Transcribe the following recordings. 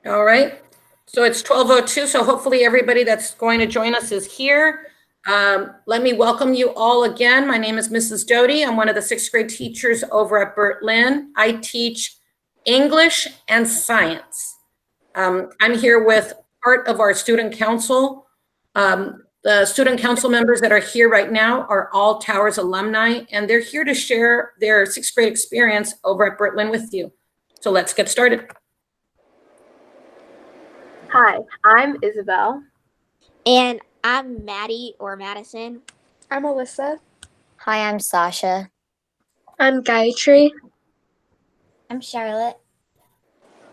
All right. So it's 12:02, so hopefully everybody that's going to join us is here. Let me welcome you all again. My name is Mrs. Doty. I'm one of the sixth grade teachers over at Burt Lynn. I teach English and science. I'm here with part of our student council. The student council members that are here right now are all Towers alumni, and they're here to share their sixth grade experience over at Burt Lynn with you. So let's get started. Hi, I'm Isabel. And I'm Maddie or Madison. I'm Alyssa. Hi, I'm Sasha. I'm Gayatri. I'm Charlotte.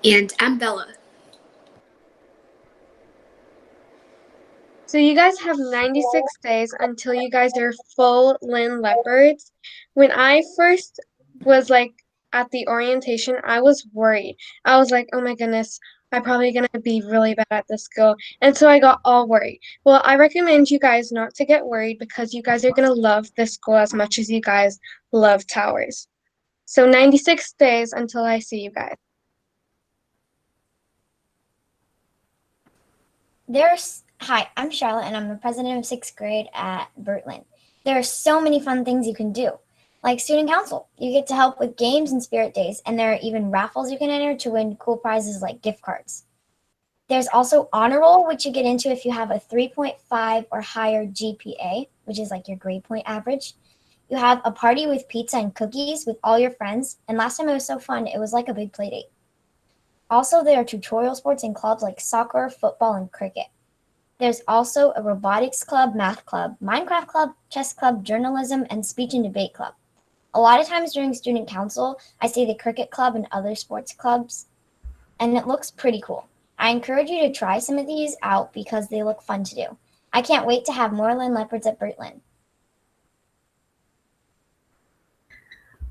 And I'm Bella. So you guys have 96 days until you guys are full Lynn leopards. When I first was at the orientation, I was worried. I was like, oh my goodness, I'm probably going to be really bad at this school. And so I got all worried. Well, I recommend you guys not to get worried because you guys are going to love this school as much as you guys love Towers. So 96 days until I see you guys. Hi, I'm Charlotte, and I'm the president of sixth grade at Burt Lynn. There are so many fun things you can do, like student council. You get to help with games and spirit days, and there are even raffles you can enter to win cool prizes like gift cards. There's also honor roll, which you get into if you have a 3.5 or higher GPA, which is like your grade point average. You have a party with pizza and cookies with all your friends, and last time it was so fun, it was like a big play date. Also, there are tutorial sports in clubs like soccer, football, and cricket. There's also a robotics club, math club, Minecraft club, chess club, journalism, and speech and debate club. A lot of times during student council, I see the cricket club and other sports clubs, and it looks pretty cool. I encourage you to try some of these out because they look fun to do. I can't wait to have more Lynn Leopards at Burt Lynn.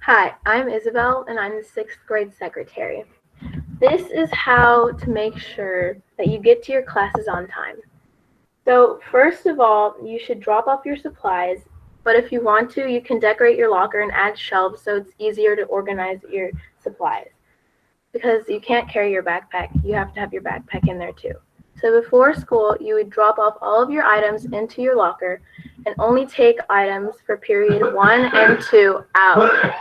Hi, I'm Isabel, and I'm the sixth grade secretary. This is how to make sure that you get to your classes on time. So first of all, you should drop off your supplies, but if you want to, you can decorate your locker and add shelves so it's easier to organize your supplies. Because you can't carry your backpack, you have to have your backpack in there too. So before school, you would drop off all of your items into your locker and only take items for period 1 and 2 out.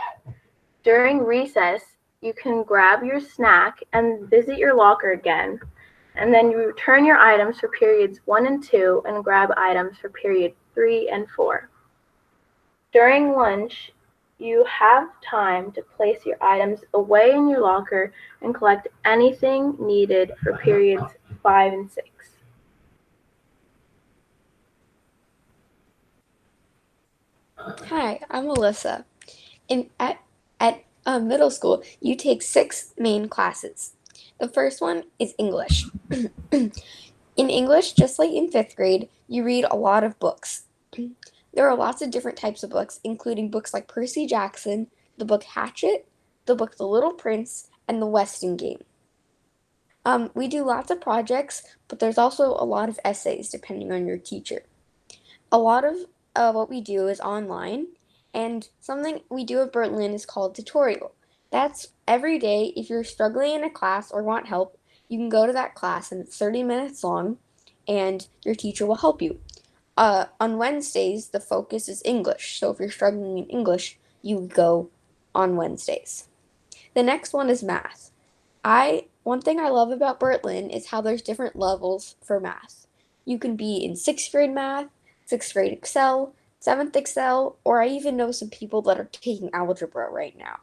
During recess, you can grab your snack and visit your locker again. And then you return your items for periods 1 and 2 and grab items for period 3 and 4. During lunch, you have time to place your items away in your locker and collect anything needed for periods 5 and 6. Hi, I'm Alyssa. At middle school, you take 6 main classes. The first one is English. In English, just like in 5th grade, you read a lot of books. There are lots of different types of books, including books like Percy Jackson, the book Hatchet, the book The Little Prince, and The Weston Game. We do lots of projects, but there's also a lot of essays depending on your teacher. A lot of what we do is online, and something we do at Burt Lynn is called tutorial. That's every day. If you're struggling in a class or want help, you can go to that class, and it's 30 minutes long, and your teacher will help you. On Wednesdays, the focus is English, so if you're struggling in English, you go on Wednesdays. The next one is math. One thing I love about Burt Lynn is how there's different levels for math. You can be in 6th grade math, 6th grade Excel, 7th Excel, or I even know some people that are taking algebra right now.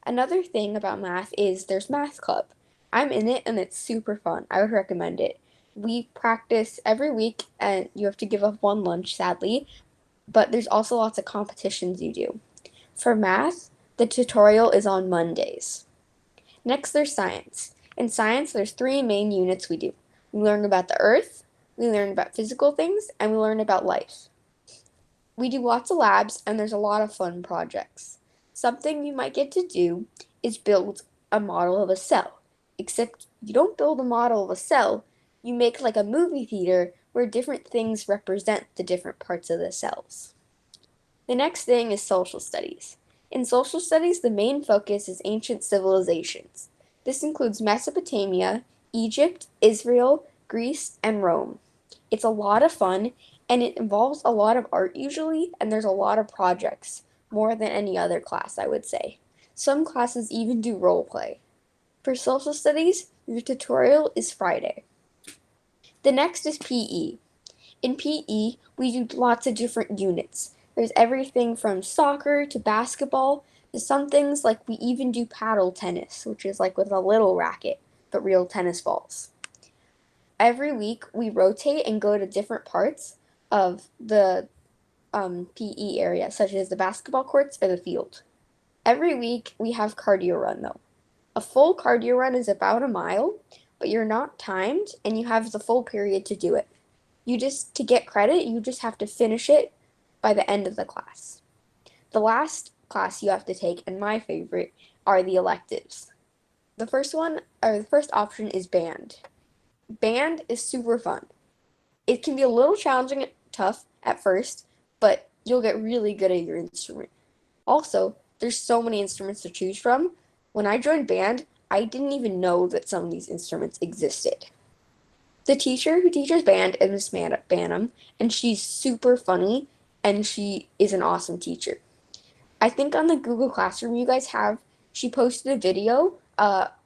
Another thing about math is there's math club. I'm in it and it's super fun. I would recommend it. We practice every week and you have to give up one lunch, sadly, but there's also lots of competitions you do. For math, the tutorial is on Mondays. Next, there's science. In science, there's 3 main units we do. We learn about the earth, we learn about physical things, and we learn about life. We do lots of labs, and there's a lot of fun projects. Something you might get to do is build a model of a cell. Except you don't build a model of a cell, you make like a movie theater where different things represent the different parts of the cells. The next thing is social studies. In social studies, the main focus is ancient civilizations. This includes Mesopotamia, Egypt, Israel, Greece, and Rome. It's a lot of fun, and it involves a lot of art usually, and there's a lot of projects, more than any other class, I would say. Some classes even do role play. For social studies, your tutorial is Friday. The next is PE. In PE, we do lots of different units. There's everything from soccer to basketball to some things like we even do paddle tennis, which is like with a little racket, but real tennis balls. Every week, we rotate and go to different parts of the PE area, such as the basketball courts or the field. Every week, we have cardio run though. A full cardio run is about a mile, but you're not timed and you have the full period to do it. To get credit, you just have to finish it by the end of the class. The last class you have to take, and my favorite, are the electives. The first option is band. Band is super fun. It can be a little challenging and tough at first, but you'll get really good at your instrument. Also, there's so many instruments to choose from. When I joined band, I didn't even know that some of these instruments existed. The teacher who teaches band is Miss Banham, and she's super funny, and she is an awesome teacher. I think on the Google Classroom you guys have, she posted a video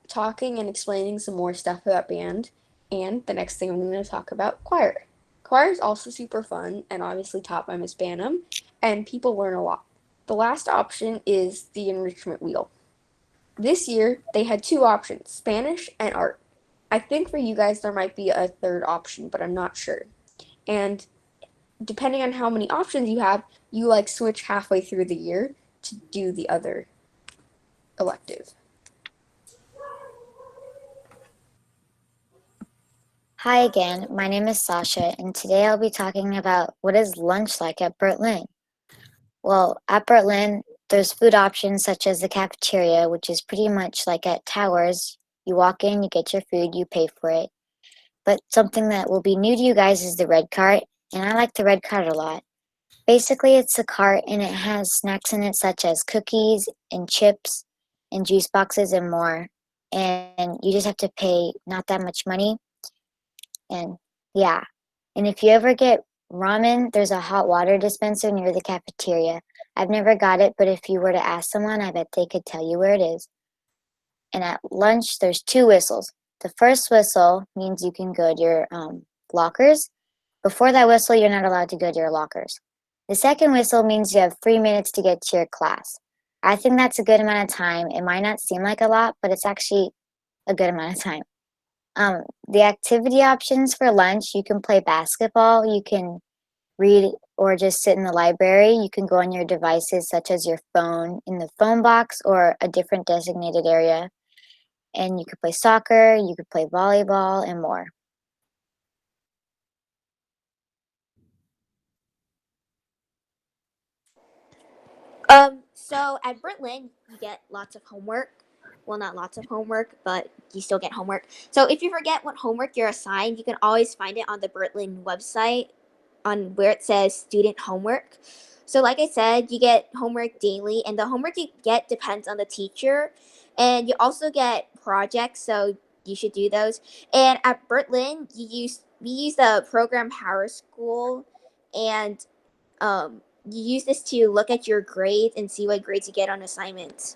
talking and explaining some more stuff about band, and the next thing I'm going to talk about, choir. Choir is also super fun and obviously taught by Miss Banham, and people learn a lot. The last option is the Enrichment Wheel. This year, they had two options, Spanish and art. I think for you guys there might be a third option, but I'm not sure. And depending on how many options you have, you like switch halfway through the year to do the other elective. Hi again, my name is Sasha, and today I'll be talking about what is lunch like at Berlin. Well, at Berlin, there's food options such as the cafeteria, which is pretty much like at Towers. You walk in, you get your food, you pay for it. But something that will be new to you guys is the red cart, and I like the red cart a lot. Basically, it's a cart and it has snacks in it such as cookies and chips and juice boxes and more. And you just have to pay not that much money. And yeah. And if you ever get ramen, there's a hot water dispenser near the cafeteria. I've never got it, but if you were to ask someone, I bet they could tell you where it is. And at lunch, there's two whistles. The first whistle means you can go to your lockers. Before that whistle, you're not allowed to go to your lockers. The second whistle means you have 3 minutes to get to your class. I think that's a good amount of time. It might not seem like a lot, but it's actually a good amount of time. The activity options for lunch, you can play basketball, you can read or just sit in the library. You can go on your devices such as your phone in the phone box or a different designated area. And you could play soccer, you could play volleyball, and more. So at Berlin, you get lots of homework. Well, not lots of homework, but you still get homework. So if you forget what homework you're assigned, you can always find it on the Berlin website on where it says student homework. So like I said, you get homework daily, and the homework you get depends on the teacher. And you also get projects, so you should do those. And at Berlin, we use the program Power School, and you use this to look at your grades and see what grades you get on assignments.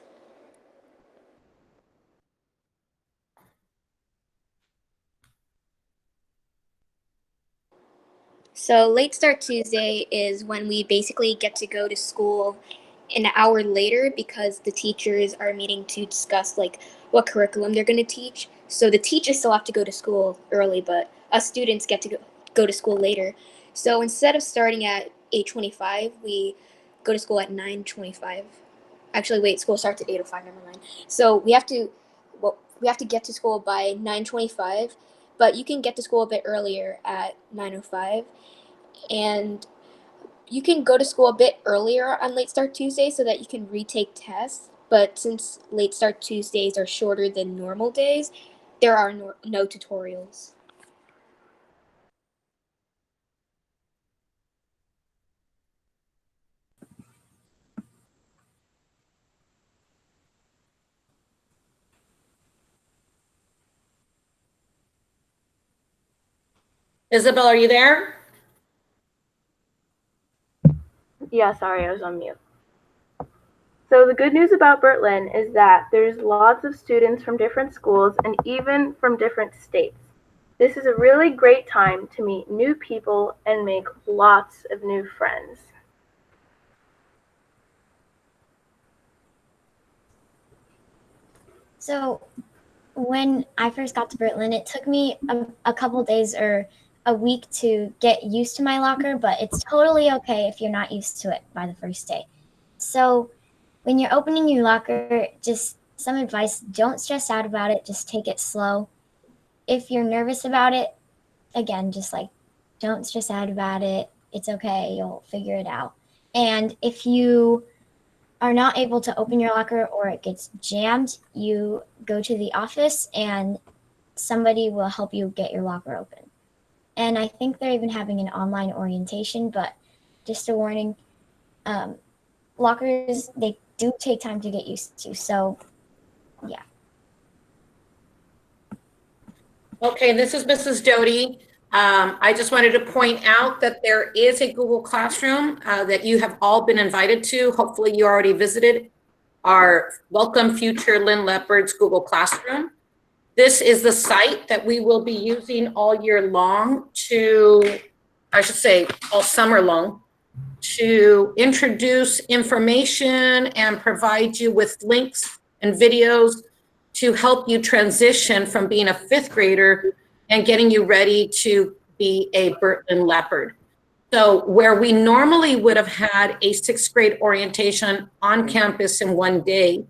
So late start Tuesday is when we basically get to go to school an hour later because the teachers are meeting to discuss like what curriculum they're going to teach. So the teachers still have to go to school early, but us students get to go to school later. So instead of starting at 8:25, we go to school at 9:25. Actually, wait, school starts at 8:05. Never mind. So we have to get to school by 9:25, but you can get to school a bit earlier at 9:05, and you can go to school a bit earlier on Late Start Tuesday so that you can retake tests. But since Late Start Tuesdays are shorter than normal days, there are no tutorials. Isabel, are you there? Yeah, sorry, I was on mute. So the good news about Berlin is that there's lots of students from different schools and even from different states. This is a really great time to meet new people and make lots of new friends. So when I first got to Berlin, it took me a couple days or a week to get used to my locker, but it's totally okay if you're not used to it by the first day. So when you're opening your locker, just some advice, don't stress out about it, just take it slow. If you're nervous about it, again, just like don't stress out about it. It's okay, you'll figure it out. And if you are not able to open your locker or it gets jammed, you go to the office and somebody will help you get your locker open. And I think they're even having an online orientation, but just a warning, lockers, they do take time to get used to. So, yeah. Okay, this is Mrs. Doty. I just wanted to point out that there is a Google Classroom that you have all been invited to. Hopefully you already visited our Welcome Future Lynn Leopard's Google Classroom. This is the site that we will be using all year long to, I should say, all summer long, to introduce information and provide you with links and videos to help you transition from being a fifth grader and getting you ready to be a Bertlin Leopard. So where we normally would have had a sixth grade orientation on campus in one day,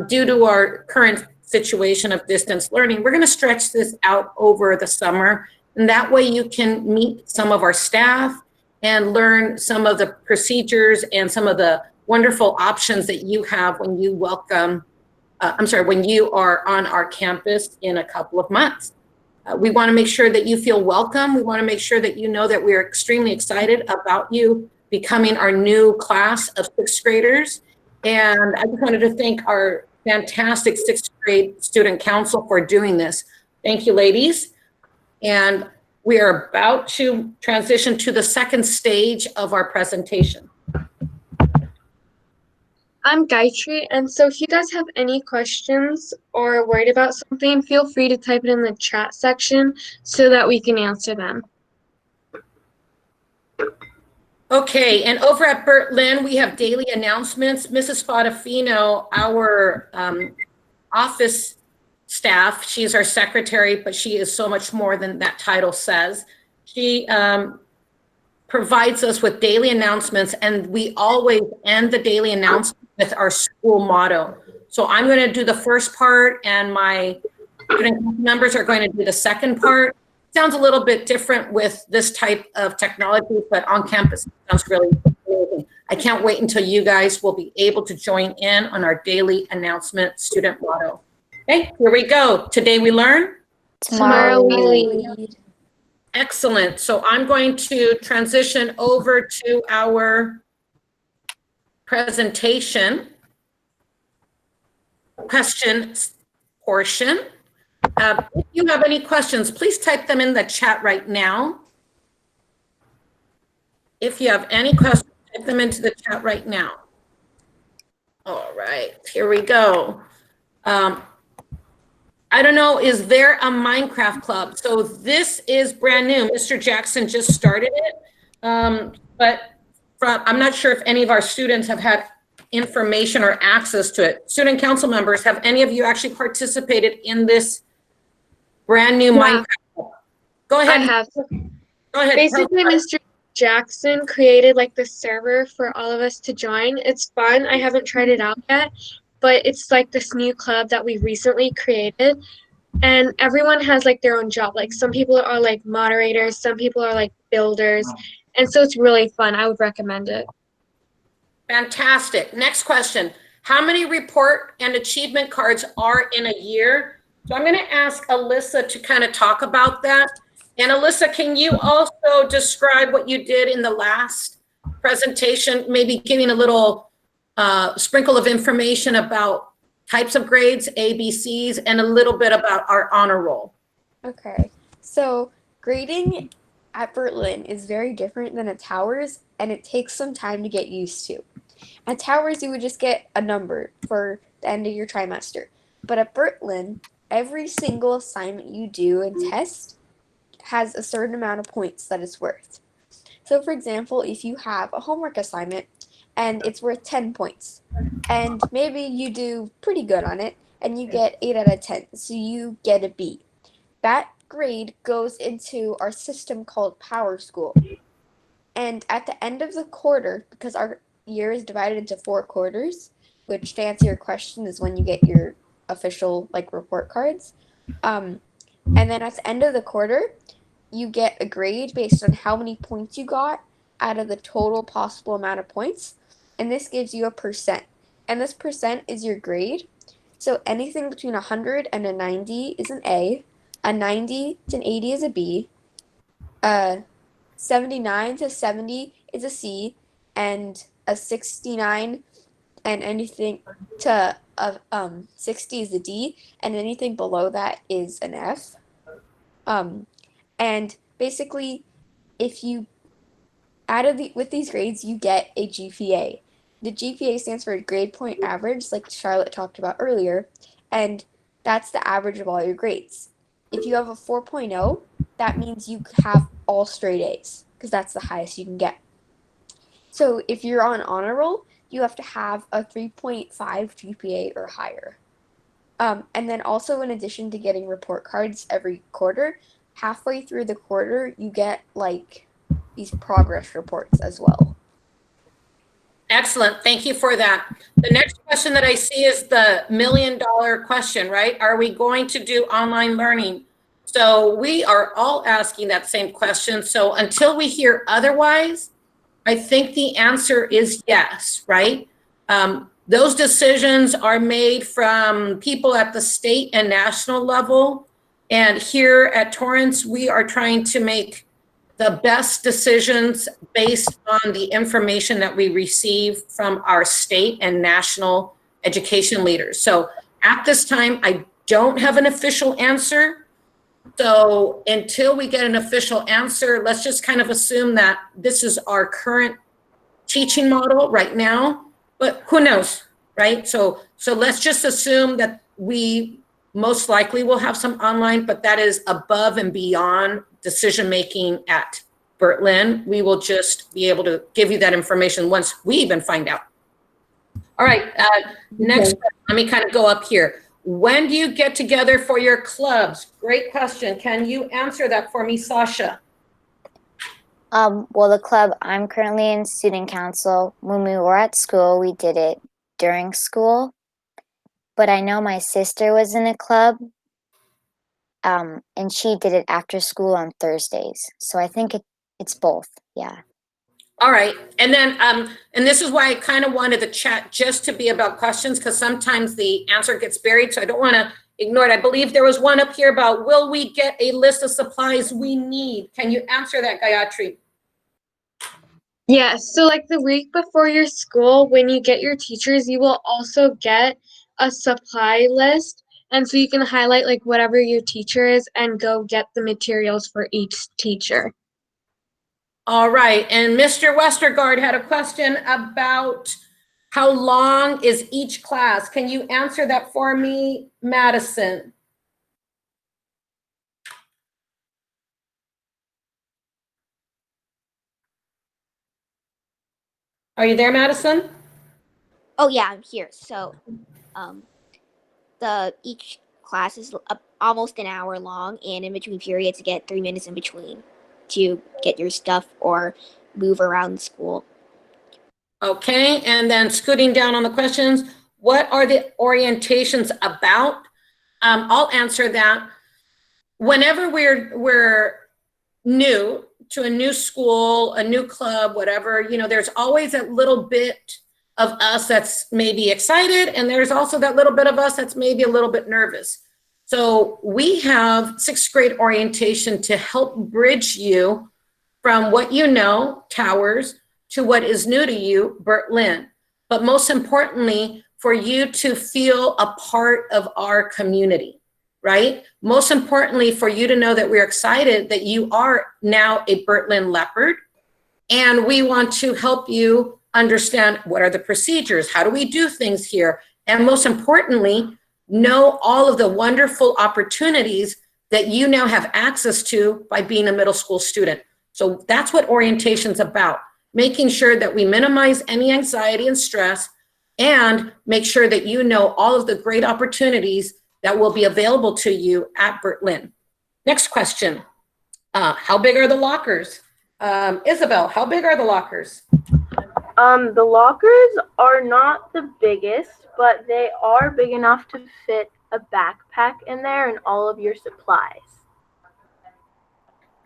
due to our current situation of distance learning, we're going to stretch this out over the summer. And that way you can meet some of our staff and learn some of the procedures and some of the wonderful options that you have when you when you are on our campus in a couple of months. We want to make sure that you feel welcome. We want to make sure that you know that we're extremely excited about you becoming our new class of sixth graders. And I just wanted to thank our fantastic sixth grade student council for doing this. Thank you, ladies. And we are about to transition to the second stage of our presentation. I'm Gayatri, and so if you guys have any questions or worried about something, feel free to type it in the chat section so that we can answer them. Okay, and over at Bertlin, we have daily announcements. Mrs. Spadafino, our office staff, she's our secretary, but she is so much more than that title says. She provides us with daily announcements, and we always end the daily announcement with our school motto. So I'm going to do the first part, and my student members are going to do the second part. Sounds a little bit different with this type of technology, but on campus it sounds really amazing. I can't wait until you guys will be able to join in on our daily announcement student motto. Okay, here we go. Today we learn. Tomorrow we lead. Excellent. So I'm going to transition over to our presentation questions portion. If you have any questions, please type them in the chat right now. If you have any questions, type them into the chat right now. All right, here we go. I don't know, is there a Minecraft club? So this is brand new. Mr. Jackson just started it. But I'm not sure if any of our students have had information or access to it. Student council members, have any of you actually participated in this brand new Minecraft club? Go ahead. I have. Go ahead. Basically, Mr. Jackson created like the server for all of us to join. It's fun. I haven't tried it out yet, but it's like this new club that we recently created, and everyone has like their own job. Like some people are like moderators, some people are like builders, and so it's really fun. I would recommend it. Fantastic. Next question. How many report and achievement cards are in a year? So I'm going to ask Alyssa to kind of talk about that. And Alyssa, can you also describe what you did in the last presentation, maybe giving a little sprinkle of information about types of grades, ABCs, and a little bit about our honor roll? Okay, so Grading at Berlin is very different than at Towers, and it takes some time to get used to. At Towers, you would just get a number for the end of your trimester. But at Berlin, every single assignment you do and test has a certain amount of points that it's worth. So, for example, if you have a homework assignment and it's worth 10 points, and maybe you do pretty good on it and you get 8 out of 10, so you get a B. That grade goes into our system called Power School. And at the end of the quarter, because our year is divided into 4 quarters, which to answer your question is when you get your official like report cards. And then at the end of the quarter, you get a grade based on how many points you got out of the total possible amount of points. And this gives you a percent. And this percent is your grade. So anything between 100 and a 90 is an A 90 to an 80 is a B, 79 to 70 is a C, and a 69 and anything to 60 is a D, and anything below that is an F. And basically, if you with these grades, you get a GPA. The GPA stands for grade point average, like Charlotte talked about earlier, and that's the average of all your grades. If you have a 4.0, that means you have all straight A's, because that's the highest you can get. So if you're on honor roll, you have to have a 3.5 GPA or higher. And then also, in addition to getting report cards every quarter, halfway through the quarter, you get like these progress reports as well. Excellent. Thank you for that. The next question that I see is the $1 million question, right? Are we going to do online learning? So we are all asking that same question. So until we hear otherwise, I think the answer is yes, right? Those decisions are made from people at the state and national level. And here at Torrance, we are trying to make the best decisions based on the information that we receive from our state and national education leaders. So at this time, I don't have an official answer. So until we get an official answer, let's just kind of assume that this is our current teaching model right now, but who knows, right? So let's just assume that we most likely will have some online, but that is above and beyond decision-making at Berlin. We will just be able to give you that information once we even find out. All right, next, let me kind of go up here. When do you get together for your clubs? Great question. Can you answer that for me, Sasha? Well, the club, I'm currently in student council. When we were at school, we did it during school. But I know my sister was in a club, and she did it after school on Thursdays. So I think it's both, yeah. All right, and then, and this is why I kind of wanted the chat just to be about questions, because sometimes the answer gets buried, so I don't want to ignore it. I believe there was one up here about, will we get a list of supplies we need? Can you answer that, Gayatri? Yeah, so like the week before your school, when you get your teachers, you will also get a supply list. And so you can highlight like whatever your teacher is and go get the materials for each teacher. All right, and Mr. Westergaard had a question about how long is each class? Can you answer that for me, Madison? Are you there, Madison? Oh yeah, I'm here. So, each class is almost an hour long, and in between periods, you get 3 minutes in between to get your stuff or move around school. Okay, and then scooting down on the questions, what are the orientations about? I'll answer that. Whenever we're new to a new school, a new club, whatever, you know, there's always a little bit of us that's maybe excited, and there's also that little bit of us that's maybe a little bit nervous. So we have 6th grade orientation to help bridge you from what you know, Towers, to what is new to you, Berlin. But most importantly, for you to feel a part of our community. right? Most importantly, for you to know that we're excited that you are now a Burt-Lynn Leopard, and we want to help you understand what are the procedures, how do we do things here, and most importantly, know all of the wonderful opportunities that you now have access to by being a middle school student. So that's what orientation's about, making sure that we minimize any anxiety and stress and make sure that you know all of the great opportunities that will be available to you at Burt-Lynn. Next question, how big are the lockers? Isabel, how big are the lockers? The lockers are not the biggest, but they are big enough to fit a backpack in there and all of your supplies.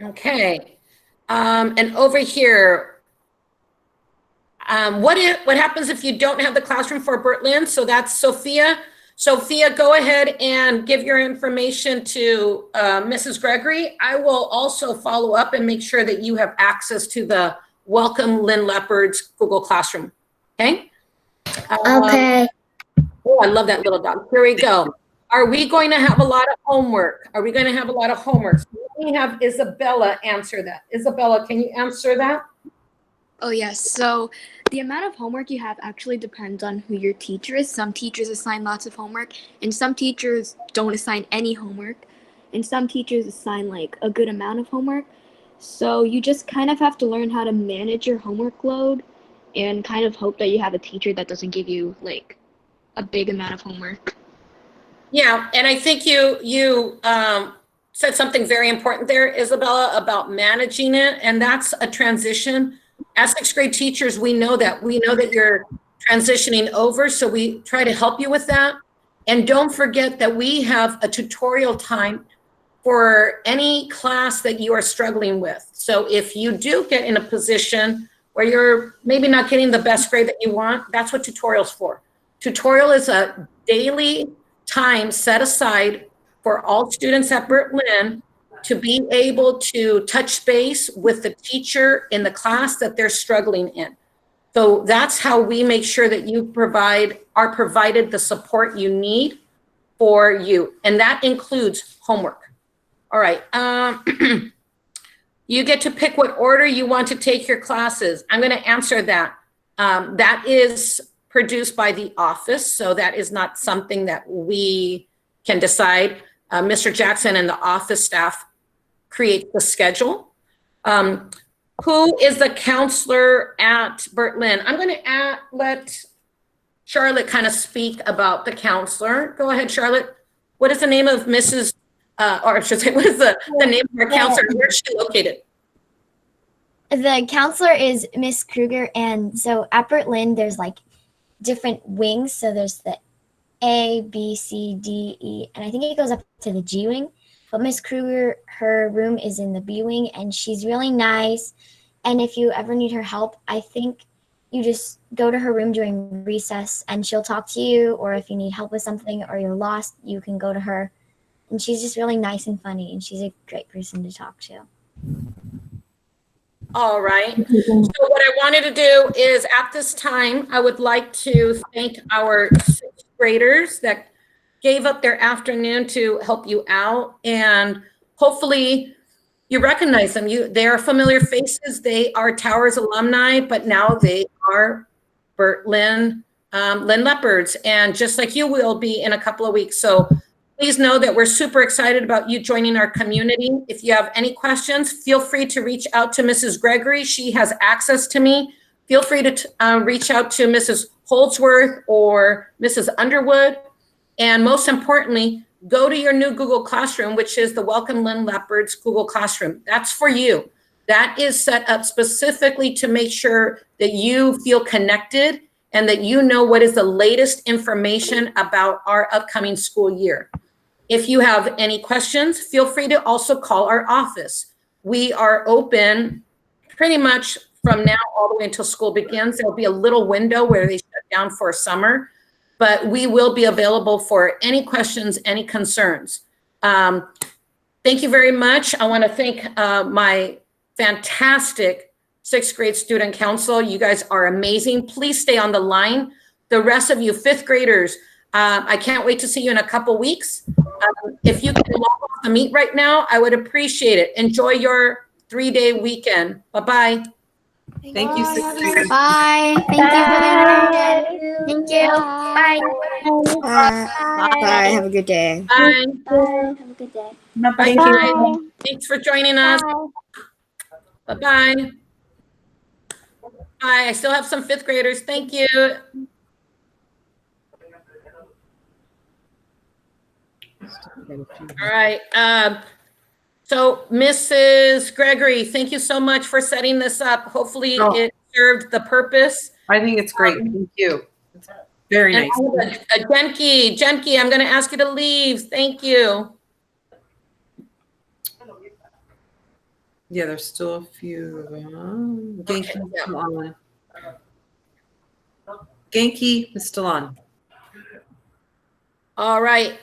Okay, and over here, what happens if you don't have the classroom for Burt-Lynn? So that's Sophia. Sophia, go ahead and give your information to Mrs. Gregory. I will also follow up and make sure that you have access to the Welcome Lynn Leopards Google Classroom, okay? Okay. Oh, I love that little dog. Here we go. Are we going to have a lot of homework? Are we going to have a lot of homework? So let me have Isabella answer that. Isabella, can you answer that? Oh, yes. So the amount of homework you have actually depends on who your teacher is. Some teachers assign lots of homework, and some teachers don't assign any homework, and some teachers assign like a good amount of homework. So you just kind of have to learn how to manage your homework load and kind of hope that you have a teacher that doesn't give you like a big amount of homework. Yeah, and I think you said something very important there, Isabella, about managing it, and that's a transition. As sixth grade teachers, we know that you're transitioning over, so we try to help you with that. And don't forget that we have a tutorial time for any class that you are struggling with. So if you do get in a position where you're maybe not getting the best grade that you want, that's what tutorial's for. Tutorial is a daily time set aside for all students at Burt-Lynn to be able to touch base with the teacher in the class that they're struggling in. So that's how we make sure that you are provided the support you need for you. And that includes homework. All right. You get to pick what order you want to take your classes. I'm going to answer that. That is produced by the office, so that is not something that we can decide. Mr. Jackson and the office staff create the schedule. Who is the counselor at Burt-Lynn? I'm going to let Charlotte kind of speak about the counselor. Go ahead, Charlotte. What is the name of Mrs. Or I should say, what is the name of our counselor? Where is she located? The counselor is Miss Kruger, and so at Burt-Lynn, there's like different wings. So there's the A, B, C, D, E, and I think it goes up to the G wing. But Miss Kruger, her room is in the B wing, and she's really nice. And if you ever need her help, I think you just go to her room during recess, and she'll talk to you. Or if you need help with something or you're lost, you can go to her. And she's just really nice and funny, and she's a great person to talk to. All right. So what I wanted to do is at this time, I would like to thank our sixth graders that gave up their afternoon to help you out. And hopefully you recognize them. They are familiar faces. They are Towers alumni, but now they are Burt-Lynn Lynn Leopards. And just like you will be in a couple of weeks. So please know that we're super excited about you joining our community. If you have any questions, feel free to reach out to Mrs. Gregory. She has access to me. Feel free to reach out to Mrs. Holdsworth or Mrs. Underwood. And most importantly, go to your new Google Classroom, which is the Welcome Lynn Leopards Google Classroom. That's for you. That is set up specifically to make sure that you feel connected and that you know what is the latest information about our upcoming school year. If you have any questions, feel free to also call our office. We are open pretty much from now all the way until school begins. There'll be a little window where they shut down for summer, but we will be available for any questions, any concerns. Thank you very much. I want to thank my fantastic sixth grade student council. You guys are amazing. Please stay on the line. The rest of you fifth graders, I can't wait to see you in a couple weeks. If you can log off the meet right now, I would appreciate it. Enjoy your 3-day weekend. Bye-bye. Thank you, sixth graders. Bye. Thank you for the Bye. Thank you. Bye. Bye. Have a good day. Bye. Bye. Have a good day. Bye, guys. Thanks for joining us. Bye-bye. Bye. I still have some fifth graders. Thank you. All right. So Mrs. Gregory, thank you so much for setting this up. Hopefully it served the purpose. I think it's great. Thank you. It's very And nice. Jenke, I'm going to ask you to leave. Thank you. Yeah, there's still a few. Genki is still on. Genki is still on. All right.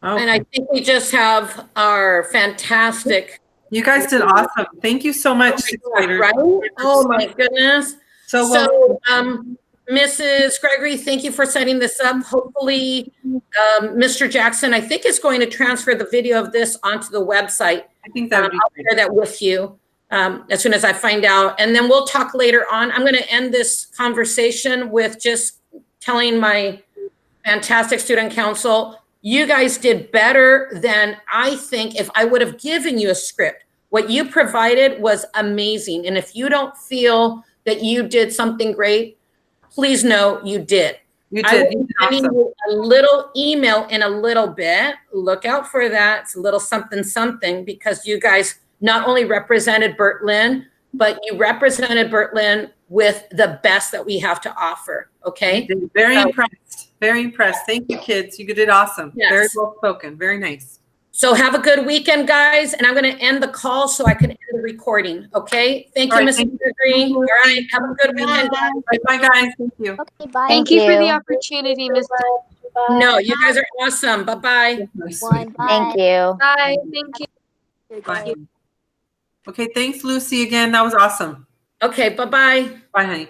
Okay. And I think we just have our fantastic. You guys did awesome. Thank you so much, sixth graders. Right? Oh my goodness. So, So, Mrs. Gregory, thank you for setting this up. Hopefully, Mr. Jackson, I think is going to transfer the video of this onto the website. I think that would be I'll great. share that with you as soon as I find out. And then we'll talk later on. I'm going to end this conversation with just telling my fantastic student council, you guys did better than I think if I would have given you a script. What you provided was amazing. And if you don't feel that you did something great, please know you did. You I did. will You be did sending awesome. you a little email in a little bit. Look out for that. It's a little something because you guys not only represented Bertlin, but you represented Bertlin with the best that we have to offer. Okay. Very impressed. Very impressed. Thank you, kids. You did awesome. Yes. Very well spoken. Very nice. So have a good weekend, guys. And I'm going to end the call so I can end the recording. Okay. Thank you, All right, Mrs. thank you. Gregory. All right. Have a good weekend, guys. Bye, guys. Thank you. Okay, bye. Thank you for the opportunity, Ms. Bye. No, you guys are awesome. Bye-bye. Thank you. Bye. Thank you. Bye. Okay, thanks, Lucy, again. That was awesome. Okay. Bye-bye. Bye, honey.